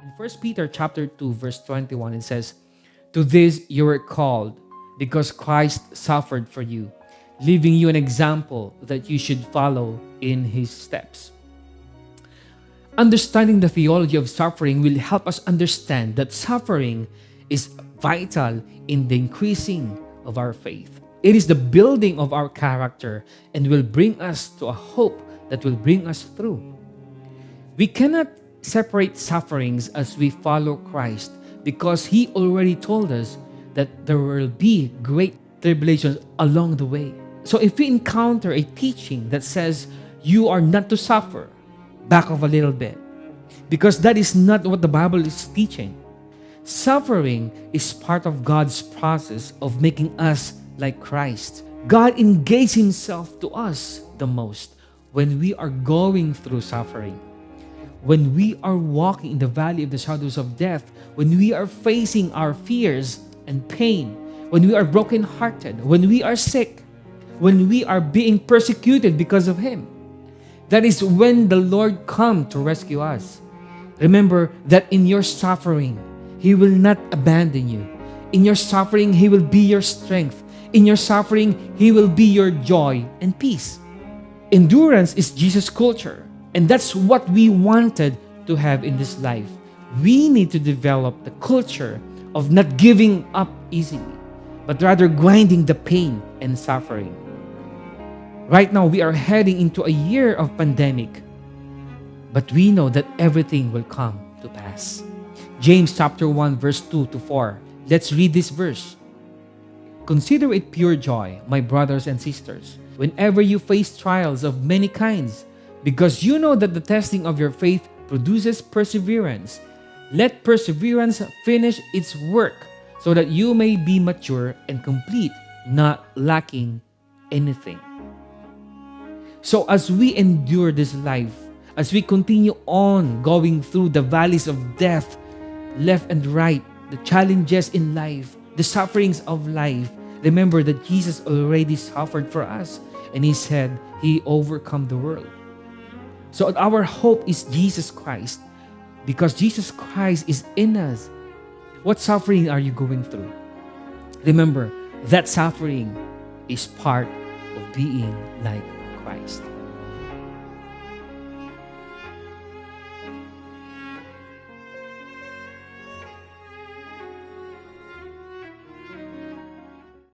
In 1 Peter chapter 2, verse 21, it says, "To this you were called, because Christ suffered for you, leaving you an example that you should follow in his steps." Understanding the theology of suffering will help us understand that suffering is vital in the increasing of our faith. It is the building of our character and will bring us to a hope that will bring us through. We cannot separate sufferings as we follow Christ because he already told us that there will be great tribulations along the way. So if we encounter a teaching that says you are not to suffer, back off a little bit, because that is not what the Bible is teaching. Suffering is part of God's process of making us like Christ. God engages himself to us the most when we are going through suffering. When we are walking in the valley of the shadows of death, when we are facing our fears and pain, when we are brokenhearted, when we are sick, when we are being persecuted because of him, that is when the Lord comes to rescue us. Remember that in your suffering, he will not abandon you. In your suffering, he will be your strength. In your suffering, he will be your joy and peace. Endurance is Jesus' culture, and that's what we wanted to have in this life. We need to develop the culture of not giving up easily, but rather grinding the pain and suffering. Right now, we are heading into a year of pandemic, but we know that everything will come to pass. James chapter 1, verse 2 to 4. Let's read this verse. "Consider it pure joy, my brothers and sisters, whenever you face trials of many kinds, because you know that the testing of your faith produces perseverance. Let perseverance finish its work, so that you may be mature and complete, not lacking anything." So as we endure this life, as we continue on going through the valleys of death, left and right, the challenges in life, the sufferings of life, remember that Jesus already suffered for us, and he said he overcome the world. So our hope is Jesus Christ, because Jesus Christ is in us. What suffering are you going through? Remember, that suffering is part of being like Christ.